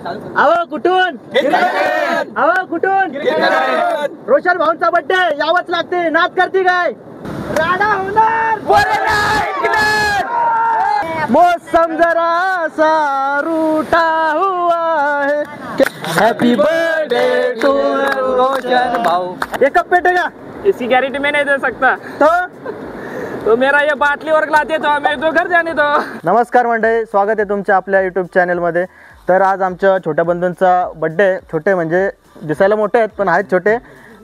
अहो कुठून अहो कुठून रोशन भाऊंचा बर्थडे यावंच लागते. नाच करते काय राडा होणार मौसम जरा सा रूठा हुआ है. हैप्पी बर्थडे टू रोशन भाऊ. एक कप पेटेगा इसकी गारंटी मैं नहीं दे सकता. तो मेरा ये बाटली और लाते तो मैं तो घर जाने दो. नमस्कार मंडळी, स्वागत आहे तुमच्या आपल्या यूट्यूब चॅनलमध्ये. तर आज आमच्या छोट्या बंधूंचा बड्डे, छोटे म्हणजे दिसायला मोठे आहेत पण आहेत छोटे,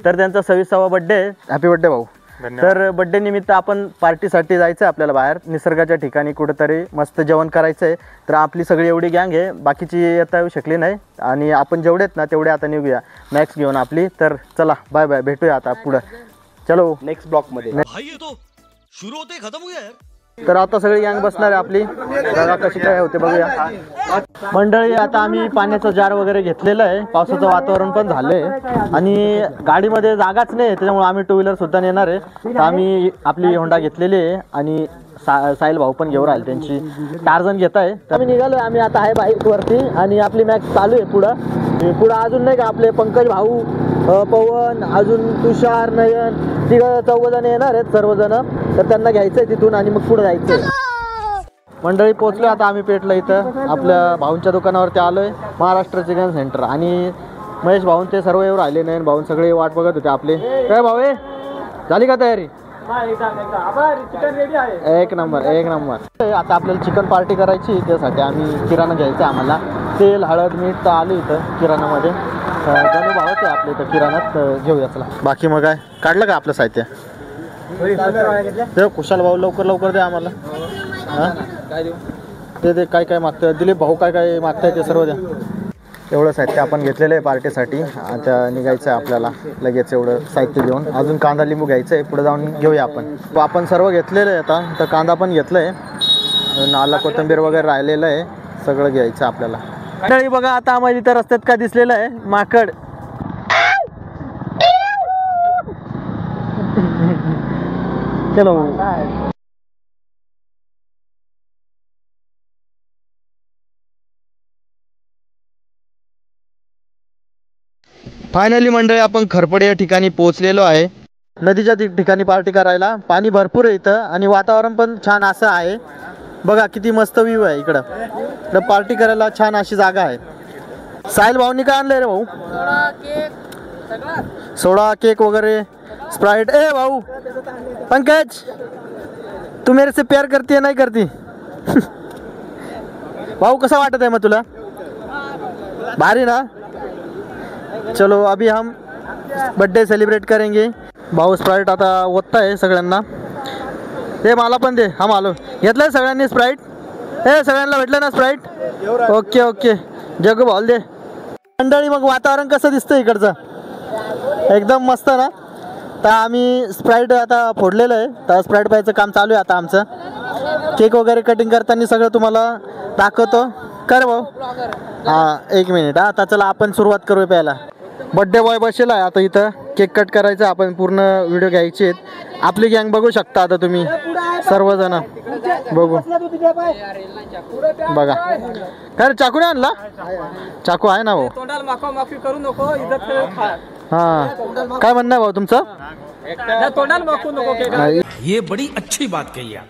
तर त्यांचा 26वा बड्डे. हॅपी बड्डे भाऊ. तर बड्डे निमित्त आपण पार्टीसाठी जायचं आहे आपल्याला बाहेर निसर्गाच्या ठिकाणी कुठेतरी मस्त जेवण करायचं आहे. तर आपली सगळी एवढी गँग आहे, बाकीची येता येऊ शकली नाही आणि आपण जेवढे आहेत ना तेवढे आता निघूया मॅक्स घेऊन आपली. तर चला बाय बाय, भेटूया आता पुढं. चलो नेक्स्ट ब्लॉकमध्ये. शुरू होते खत्म हो गया. तर आता सगळी गँग बसणार आहे आपली, बघा कशी काय होते बघूया. मंडळी आता आम्ही पाण्याचा जार वगैरे घेतलेला आहे, पावसाचं वातावरण पण झालंय आणि गाडीमध्ये जागाच नाही त्याच्यामुळे आम्ही टू व्हीलर सुद्धा नेणार आहे. तर आम्ही आपली होंडा घेतलेली आहे आणि साहिल भाऊ पण घेऊन राहिले, त्यांची टार्झन घेत आहे. तर आम्ही निघालो, आम्ही आता आहे बाईकवरती आणि आपली मॅक्स चालू आहे पुढं अजून नाही का आपले पंकज भाऊ, पवन, अजून तुषार, नयन, चौघजण येणार आहेत सर्वजण. तर त्यांना घ्यायचं आहे तिथून आणि मग पुढे जायचं आहे. मंडळी पोहोचलो आता आम्ही पेठला. इथं आपल्या भाऊंच्या दुकानावरती आलोय, महाराष्ट्र चिकन सेंटर. आणि महेश भाऊन ते सर्व येऊ राहिले, नयन भाऊन सगळे वाट बघत होते आपले. काय भाऊ आहे, झाली का तयारी? एक नंबर एक नंबर. आता आपल्याला चिकन पार्टी करायची, त्यासाठी आम्ही किराणा घ्यायचा आहे. आम्हाला तेल, हळद, मीठ तर आलं इथं किराणामध्ये. गणू भावच आहे आपल्या इथं किराणात, घेऊया चला. बाकी मग काय काढलं का आपलं साहित्य? ते कुशाल भाऊ लवकर लवकर द्या आम्हाला. हां ते काय काय मागतं, दिलीप भाऊ काय काय मागताय ते सर्व द्या. एवढं साहित्य आपण घेतलेलं आहे पार्टीसाठी. आता निघायचं आहे आपल्याला लगेच एवढं साहित्य घेऊन. अजून कांदा लिंबू घ्यायचं आहे, पुढे जाऊन घेऊया आपण सर्व घेतलेलं आहे. आता तर कांदा पण घेतलं आहे, नाला कोथिंबीर वगैरे राहिलेलं आहे, सगळं घ्यायचं आपल्याला. मंडळी बघा आता आम्हाला इथं रस्त्यात काय दिसलेलं आहे, माकड. चलो फायनली मंडळी आपण खरपडे या ठिकाणी पोहोचलेलो आहे. नदीच्या ठिकाणी पार्टी करायला. पाणी भरपूर आहे इथं आणि वातावरण पण छान असं आहे. बघा किती मस्त व्ह्यू आहे इकडं. तर पार्टी करायला छान अशी जागा आहे. साहिल भाऊनी काय आणलंय रे भाऊ? सोडा, केक वगैरे, स्प्राइट. ए भाऊ पंकज, तू मेरे से प्यार करती है नहीं करती? भाऊ कसं वाटत आहे मग तुला? भारी ना. चलो अभी हम बर्थडे सेलिब्रेट करेंगे. भाऊ स्प्राइट आता ओतता आहे सगळ्यांना. ते मला पण दे. हा आलो, घेतलंय सगळ्यांनी स्प्राइट. हे सगळ्यांना भेटलं ना स्प्राइट? ओके ओके, जग भाऊ दे. मंडळी मग वातावरण कसं दिसतं इकडचं? एकदम मस्त ना. तर आम्ही स्प्राइट आता फोडलेलं आहे, तर स्प्राइट प्यायचं काम चालू आहे आता आमचं. केक वगैरे कटिंग करताना सगळं तुम्हाला दाखवतो. कर भाऊ. हां एक मिनिट. आता चला आपण सुरुवात करूया प्यायला. बड्डे बॉय बसेल आहे आता इथं, केक कट करायचा. आपण पूर्ण व्हिडिओ घ्यायचे आहेत. आपली गँग बघू शकता आता तुम्ही सर्वजण. बघू बघा. काय चाकू नाही आणला? चाकू आहे ना भाऊ? हां काय म्हणणं आहे भाऊ तुमचं? ये बड़ी अच्छी बात कही आप.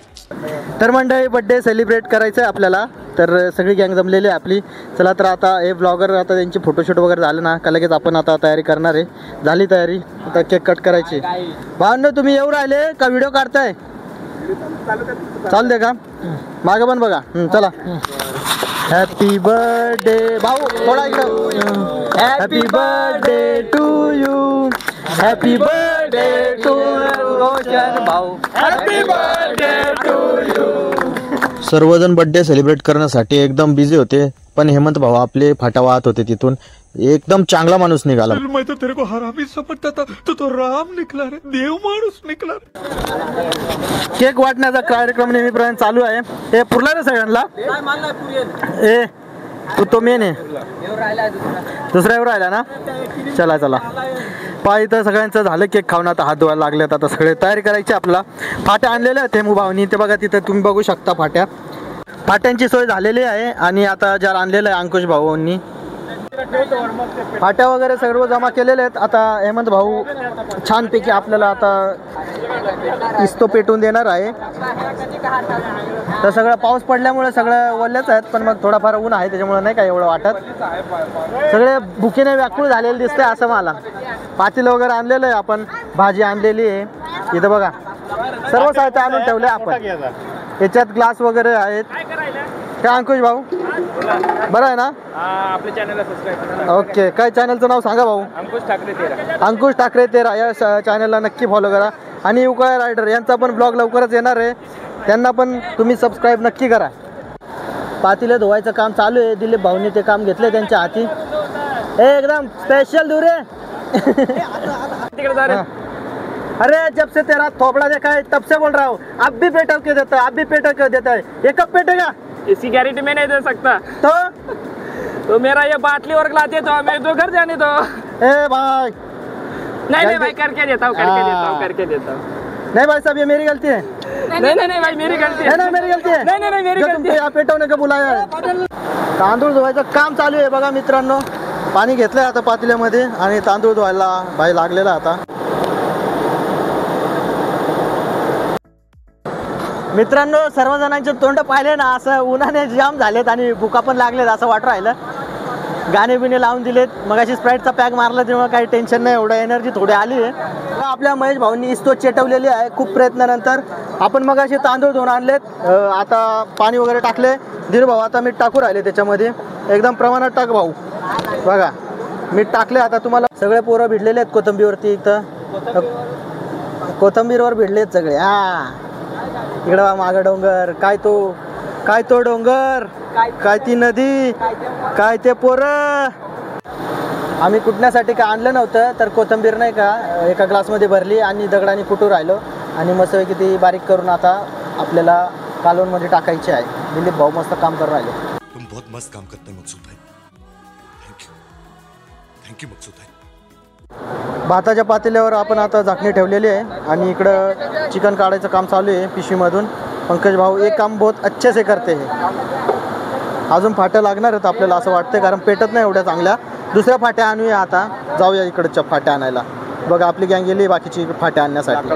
तर मंडळी बड्डे सेलिब्रेट करायचं आहे आपल्याला, तर सगळी गँग जमलेली आहे आपली. चला तर आता हे ब्लॉगर आता त्यांची फोटोशूट वगैरे झालं ना का लगेच आपण आता तयारी करणार आहे. झाली तयारी, आता केक कट करायची. भावनो तुम्ही येऊ राहिले का व्हिडिओ काढताय? चालू दे का? मागे पण बघा. चला. हॅपी बर्थडे भाऊ, थोडा इकडं. Happy birthday to you, happy birthday to Roshan भाऊ, हॅपी बर्थडे टू यू. सर्वजण बर्थडे सेलिब्रेट करण्यासाठी एकदम बिझी होते, पण हेमंत भाऊ आपले फाटा वाहत होते तिथून. एकदम चांगला माणूस निघाला. मैं तो तेरे को हरामी समझता था, तो राम निकला रे, देव माणूस निकला. केक वाटण्याचा कार्यक्रम नेहमीप्रमाणे चालू आहे. हे पुरला रे सगळ्यांना? ए तो मेन आहे, दुसरा येऊ राहिला ना. चला चला पहा इथं सगळ्यांचं झालं केक खाऊन. आता हात धुवायला लागलेत. आता सगळे तयारी करायची आपल्याला. फाट्या आणलेल्या आहेत हेमू भाऊनी, ते बघा तिथं तुम्ही बघू शकता. फाट्यांची सोय झालेली आहे आणि आता जार आणलेलं आहे अंकुश भाऊंनी. फाट्या वगैरे सर्व जमा केलेले आहेत. आता हेमंत भाऊ छानपैकी आपल्याला आता इस्तो पेटून देणार आहे. तर सगळं पाऊस पडल्यामुळे सगळं ओल्याच आहेत, पण मग थोडाफार ऊन आहे त्याच्यामुळे नाही काय एवढं वाटत. सगळे भुकीने व्याकुळ झालेले दिसते असं मला. पातेलं वगैरे आणलेलं आहे आपण, भाजी आणलेली आहे इथं बघा, सर्व साहित्य आणून ठेवले आपण. याच्यात ग्लास वगैरे आहेत. काय अंकुश भाऊ बरं आहे ना? आपल्या चॅनलला सबस्क्राईब. ओके, काय चॅनलचं नाव सांगा भाऊ? अंकुश ठाकरे 13. अंकुश ठाकरे 13 या चॅनलला नक्की फॉलो करा. आणि उकाळ रायडर यांचा पण ब्लॉग लवकरच येणार आहे, त्यांना पण तुम्ही सबस्क्राईब नक्की करा. पातेलं धुवायचं काम चालू आहे. दिलीप भाऊनी ते काम घेतले त्यांच्या हाती. एकदम स्पेशल दुरे. तिकडे जा रे. अरे जब से तेरा थोपड़ा देखा है तब से बोल रहा हूँ, अब भी पेटा क्यों देता है, अब भी पेटा क्यों देता है, ये कब पेटेगा? इसकी गारंटी मैं नहीं दे सकता. तो मेरा ये बाटली और लाते तो मेरे तो घर जाने दो. ए भाई नहीं भाई, करके देता हूँ, करके देता हूँ. नहीं भाई साहब, ये मेरी गलती है. नहीं भाई, मेरी गलती है. नहीं मेरी गलती है. नहीं मेरी जो गलती तुमको है. यहाँ पेटवणे का बुलाया है. तांदूळ धुवायचं काम चालू आहे बघा मित्रांनो. पाणी घेतलंय आता पातेल्यामध्ये आणि तांदूळ धुवायला भाई लागलेला आता. मित्रांनो, सर्वजणांचे तोंड पाहिले ना असं उन्हाने जाम झालेत आणि भुका पण लागलेत असं वाटू राहिलं. गाणे बिणे लावून दिलेत, मग अशी स्प्राईटचा पॅक मारला तेव्हा काही टेन्शन नाही, एवढं एनर्जी थोडी आली आहे. आपल्या महेश भाऊंनी इस्तो चेटवलेली आहे खूप प्रयत्नानंतर. आपण मग असे तांदूळ धुवून आणलेत, आता पाणी वगैरे टाकले. धीरू भाऊ आता मीठ टाकू राहिले त्याच्यामध्ये, एकदम प्रमाणात टाक भाऊ. बघा मीठ टाकले. आता तुम्हाला सगळे पोरं भिडलेले आहेत कोथिंबीरवरती, इथं कोथिंबीरवर भिडलेत सगळे. इकडं बा मागं डोंगर, काय तो डोंगर, काय ती नदी, काय ते पोरं. आम्ही कुटण्यासाठी काय आणलं नव्हतं, तर कोथिंबीर नाही का एका ग्लासमध्ये भरली आणि दगडाने कुटू राहिलो आणि मस्तपैकी ती बारीक करून आता आपल्याला कालवणमध्ये टाकायची आहे. दिलीप भाऊ मस्त काम करून राहिले. तुम बहुत मस्त काम करते हैं मकसूद भाई. थँक्यू मकसूद भाई. भाताच्या पातेल्यावर आपण आता झाकणी ठेवलेली आहे आणि इकडं चिकन काढायचं काम चालू आहे पिशवीमधून. पंकज भाऊ एक काम बहुत अच्छे से करते हैं. अजून फाट्या लागणार आहेत आपल्याला असं वाटतं, कारण पेटत नाही एवढ्या चांगल्या. दुसऱ्या फाट्या आणूया, आता जाऊया इकडच्या फाट्या आणायला. बघा आपली गँग गेली बाकीची फाट्या आणण्यासाठी.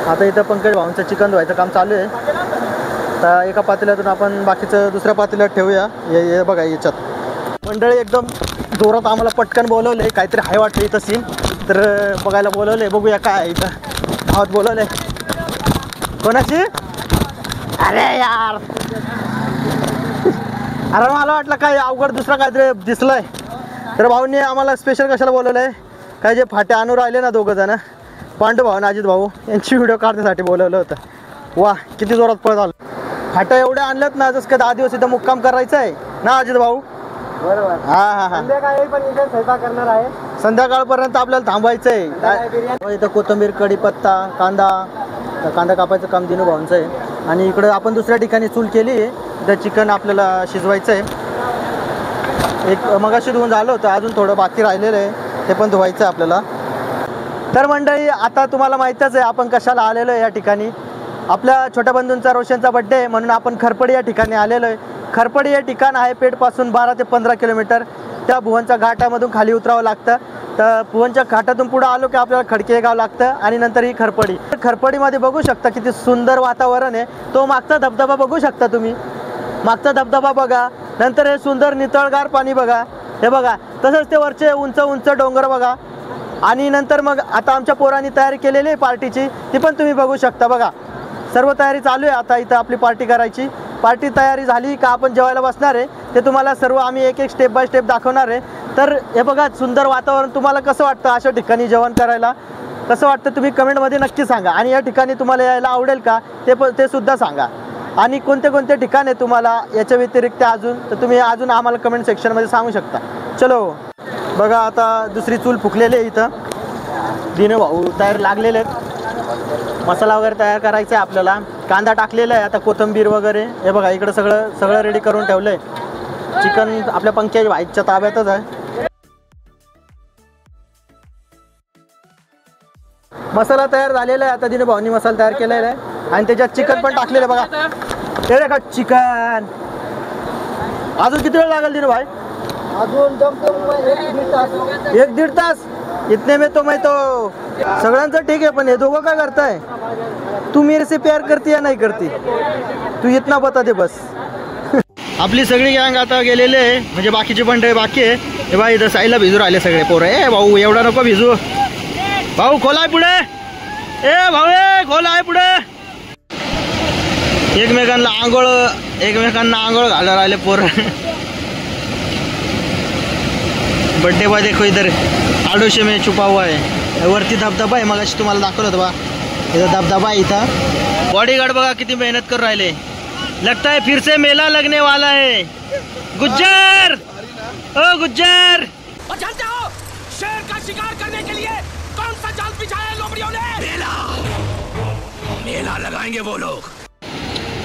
आता इथं पंकज भाऊंचं चिकन धुवायचं काम चालू आहे. तर एका पातेल्यातून आपण बाकीचं दुसऱ्या पातेल्यात ठेवूया. हे बघा याच्यात मंडळी एकदम जोरात आम्हाला पटकन बोलवलं आहे, काहीतरी हाय वाटतं इथं सीन, तर बघायला बोलवलं आहे. बघूया काय आहे इथं. धावत बोलवलं आहे. कोणाची? अरे यार, अरे मला वाटलं काय अवघड दुसरं काहीतरी दिसलंय. तर भाऊंनी आम्हाला स्पेशल कशाला बोलवलं आहे, काय जे फाटे आणून राहिले ना दोघं जण, पांडू भाऊ आणि अजित भाऊ, यांची व्हिडिओ काढण्यासाठी बोलवलं होतं. वा किती जोरात पळ झालं. फाट्या एवढ्या आणल्यात ना, जसं काय 10 दिवस इथं मुक्काम करायचं आहे ना अजित भाऊ. बरोबर. हा संध्याकाळी पण इथे स्वयंपाक करणार आहे. संध्याकाळपर्यंत आपल्याला थांबायचं आहे. इथं कोथिंबीर, कढीपत्ता, कांदा कापायचं काम दिनू भाऊंचं आहे. आणि इकडं आपण दुसऱ्या ठिकाणी चूल केली आहे, तर चिकन आपल्याला शिजवायचं आहे. एक मगाशी धुवून झालं होतं, अजून थोडं बाकी राहिलेलं आहे, ते पण धुवायचं आहे आपल्याला. तर मंडळी आता तुम्हाला माहीतच आहे आपण कशाला आलेलो आहे या ठिकाणी. आपल्या छोट्या बंधूंचा रोशनचा बड्डे आहे म्हणून आपण खरपडी या ठिकाणी आलेलो आहे. खरपडी हे ठिकाण आहे पेठपासून 12 ते 15 किलोमीटर. त्या भुवनच्या घाटामधून खाली उतरावं लागतं. तर भुवनच्या घाटातून पुढं आलो की आपल्याला खडके गाव लागतं आणि नंतर ही खरपडी. खरपडीमध्ये बघू शकता किती सुंदर वातावरण आहे. तो मागचा धबधबा बघू शकता तुम्ही, मागचा धबधबा बघा. नंतर हे सुंदर नितळगार पाणी बघा, हे बघा. तसंच ते वरचे उंच उंच डोंगर बघा. आणि नंतर मग आता आमच्या पोरांनी तयारी केलेली आहे पार्टीची, ती पण तुम्ही बघू शकता. बघा सर्व तयारी चालू आहे आता इथं आपली पार्टी करायची. पार्टी तयारी झाली का आपण जेवायला बसणार आहे, ते तुम्हाला सर्व आम्ही एक एक स्टेप बाय स्टेप दाखवणार आहे. तर हे बघा सुंदर वातावरण. तुम्हाला कसं वाटतं अशा ठिकाणी जेवण करायला, कसं वाटतं तुम्ही कमेंटमध्ये नक्की सांगा. आणि या ठिकाणी तुम्हाला यायला आवडेल का ते सुद्धा सांगा. आणि कोणते कोणते ठिकाण आहे तुम्हाला याच्या व्यतिरिक्त अजून, तर तुम्ही अजून आम्हाला कमेंट सेक्शनमध्ये सांगू शकता. चलो बघा आता दुसरी चूल फुकलेली आहे इथं. दिनू भाऊ तयार लागलेले आहेत. मसाला वगैरे तयार करायचा आहे आपल्याला. कांदा टाकलेला आहे, आता कोथिंबीर वगैरे हे बघा इकडं सगळं रेडी करून ठेवलं आहे. चिकन आपल्या पंकज भाईच्या ताब्यातच आहे. मसाला तयार झालेला आहे. आता दिनू भाऊनी मसाला तयार केलेला आहे आणि त्याच्यात चिकन पण टाकलेलं आहे बघा. हे का चिकन. अजून किती वेळ लागेल दिनू भाई? एक डेढ़ तास इतने में तो मैं तो सगळ्यांचं ठीक आहे, पण हे दोघं काय करताय? तू मेरे से प्यार करती या नाही करती? तू इतना बता दे बस. आपली सगळी गँग आता गेलेले आहे, म्हणजे बाकीची मंडळी बाकी आहे. हे बा इथं साईला भिजू राहिले सगळे पोरं. ए भाऊ एवढा नको भिजू, भाऊ खोलाय पुढे. ए भाऊ ए खोलाय पुढे. एकमेकांना आंघोळ घालायला राहिले पोरं. बर्थडे बॉय देखो इधर आडोशे में छुपा हुआ है. वरती धबधबा आहे, मगाशी तुम्हाला दाखवलं होतं बा. इथं धबधबा आहे. इथं बॉडीगार्ड बघा किती मेहनत कर राहिले. लगता है फिर से मेला लगने वाला है. गुज्जर ओ गुज्जर, जानते हो शेर का शिकार करने के लिए कौन सा जाल बिछाया है लोमड़ियों ने? मेला लगाएंगे वो लोग.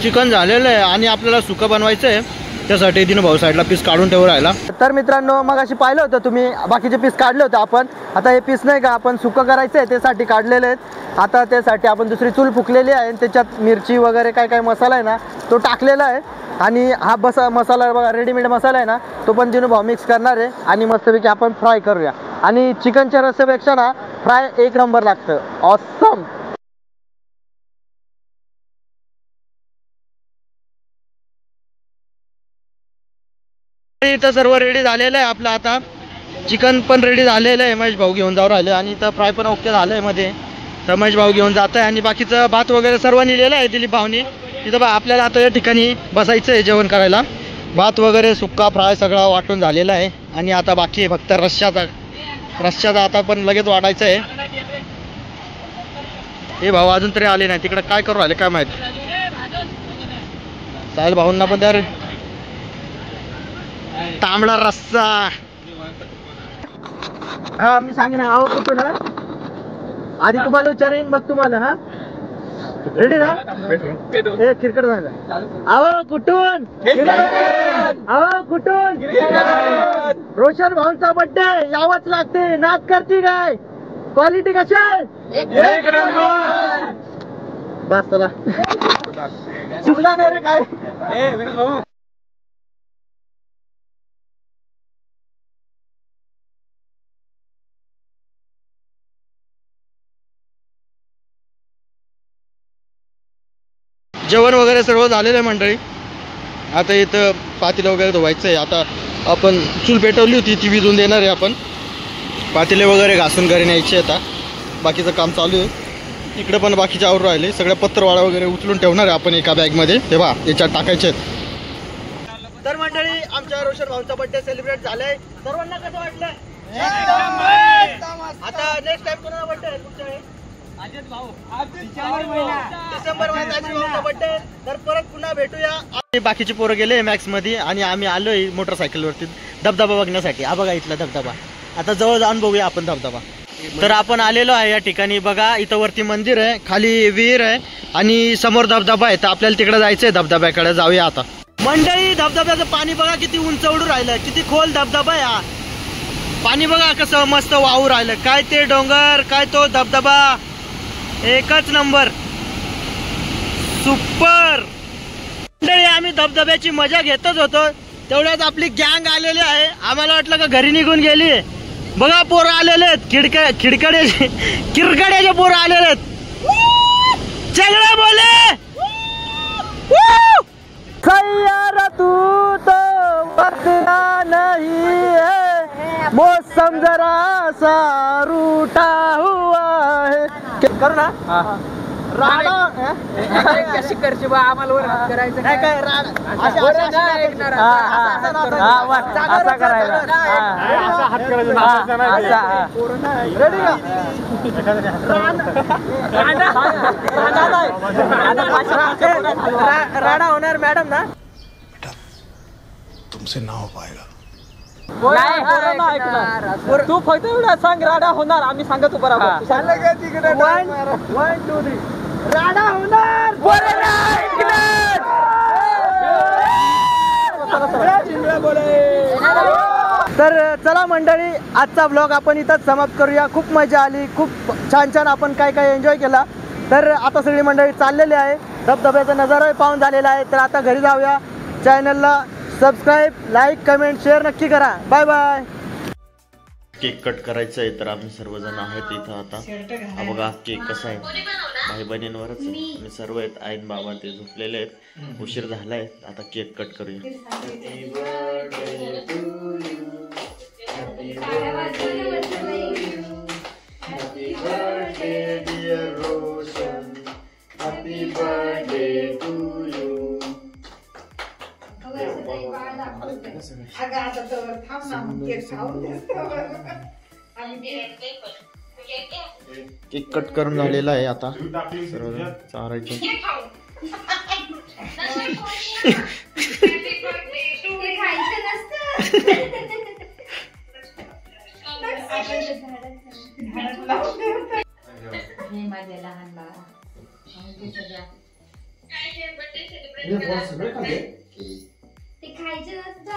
चिकन झालेलं आहे आणि आपल्याला सुकं बनवायचं आहे, त्यासाठी दिनू भाऊ साईडला पीस काढून ठेवून राहिला. तर मित्रांनो मग अशी पाहिलं होतं तुम्ही, बाकीचे पीस काढले होते आपण. आता हे पीस नाही का आपण सुकं करायचं आहे त्यासाठी काढलेले आहेत. आता त्यासाठी आपण दुसरी चूल फुकलेली आहे, त्याच्यात मिरची वगैरे काय काय मसाला आहे ना तो टाकलेला आहे. आणि हा मसाला बघा रेडीमेड मसाला आहे ना, तो पण दिनू भाऊ मिक्स करणार आहे आणि मस्तपैकी आपण फ्राय करूया. आणि चिकनच्या रस्स्यापेक्षा ना फ्राय एक नंबर लागतं. ऑसम. इथं सर्व रेडी झालेलं आहे आपलं. आता चिकन पण रेडी झालेलं आहे, महेश भाऊ घेऊन जाऊ राहिले. आणि इथं फ्राय पण ओके झालं आहे मध्ये, तर महेश भाऊ घेऊन जात आहे. आणि बाकीचं भात वगैरे सर्व नेलेलं आहे दिलीप भाऊनी. तिथं बा आपल्याला आता या ठिकाणी बसायचं आहे जेवण करायला. भात वगैरे सुक्का फ्राय सगळा वाटून झालेला आहे. आणि आता बाकी आहे फक्त रश्श्याचा आता पण लगेच वाढायचं आहे. हे भाऊ अजून तरी आले नाही, तिकडे काय करू राहिले काय माहित. साहिल भाऊंना पण त्या तांबडा रस्सा. हा मी सांगेन आहो कुठून. आधी तुम्हाला विचारेन मग तुम्हाला. हा रेडी ना? ए क्रिकेट झालं. आहो कुठून? आहो कुठून? रोशन भाऊंचा बर्थडे यावंच लागते. नाच करती काय? क्वालिटी कशी आहे? बस चला. चुकला नाही रे काय. जेवण वगैरे सर्व झालेलं आहे मंडळी. आता इथं पातेलं वगैरे धुवायचं आहे. आता आपण चूल पेटवली होती ती विजून देणार आहे. आपण पातेले वगैरे घासून घरी न्यायचे. आता बाकीचं काम चालू आहे. इकडे पण बाकीचे आवरून राहिले. सगळ्या पत्रवाळा वगैरे उचलून ठेवणार आहे आपण एका बॅगमध्ये, ते बा याच्यात टाकायचे आहेत. तर मंडळी आमच्या रोशन भाऊंचा बर्थडे सेलिब्रेट झालाय. सर्वांना कसं वाटलं? आता नेक्स्ट टाइम कोणाचा बर्थडे आहे तुमच्या? डिसेंबर महिन्यात बर्थडे. तर परत पुन्हा भेटूया. बाकीचे पोरं गेले मॅक्स मध्ये आणि आम्ही आलोय मोटरसायकलवरती धबधबा बघण्यासाठी. हा बघा इथला धबधबा. आता जवळ जाऊन बघूया आपण धबधबा. तर आपण आलेलो आहे या ठिकाणी. बघा इथं वरती मंदिर आहे, खाली विहीर आहे आणि समोर धबधबा आहे. तर आपल्याला तिकडे जायचंय, धबधब्याकडे जाऊया आता. मंडळी धबधब्याचं पाणी बघा किती उंच उडून राहिलं, किती खोल धबधबा आहे. पाणी बघा कसं मस्त वाहू राहिलं. काय ते डोंगर, काय तो धबधबा, एकच नंबर, सुपर. मंडळी आम्ही धबधब्याची मजा घेतच होतो, तेवढ्यात आपली गँग आलेली आहे. आम्हाला वाटलं का घरी निघून गेली. बघा पोरं आलेले आहेत, किरकड्याचे पोरं आलेले आहेत. चगडा बोले सैयारा तू तो बदला नहीं है, मौसम जरा सा रूठा हुआ है. करू ना राडा कशी करची बा आम्हाला करायचं काय काय राडा असा करायला. रेडी का? राडा होणार मॅडम ना. तुमसे ना हो पाएगा. तू फक्त एवढा सांग राडा होणार, आम्ही सांगतो बरोबर. 1 2 3 राडा होणार. तर चला मंडळी आजचा ब्लॉग आपण इथंच समाप्त करूया. खूप मजा आली, खूप छान छान आपण काय काय एन्जॉय केला. तर आता सगळी मंडळी चाललेली आहे, धबधब्याचा नजारा पाहून झालेला आहे. तर आता घरी जाऊया, चॅनलला सबस्क्राईब, लाईक, कमेंट, शेअर नक्की करा. Bye bye. केक कट करायचं आहे तर आम्ही सर्वजण आहेत इथं आता. हा बघा केक कसा आहे, भाई बहिणींवरच मी सर्व आहेत. आईन बाबा ते झोपलेले आहेत, उशीर झालाय. आता केक कट करूया. केक कट करून झालेला आहे. आता सर्वजण चारायचे. माझ्या लहान बाळा ते खायचं नसतं.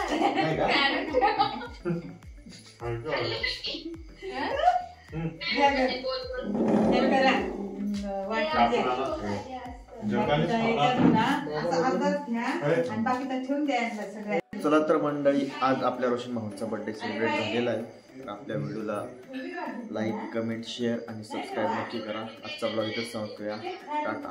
चला तर मंडळी, आज आपल्या रोशन भाऊंचा बर्थडे सेलिब्रेट झालेला आहे. तर आपल्या व्हिडिओला लाईक, कमेंट, शेअर आणि सबस्क्राईब नक्की करा. आजचा ब्लॉग इथंच संपवूया. टाटा.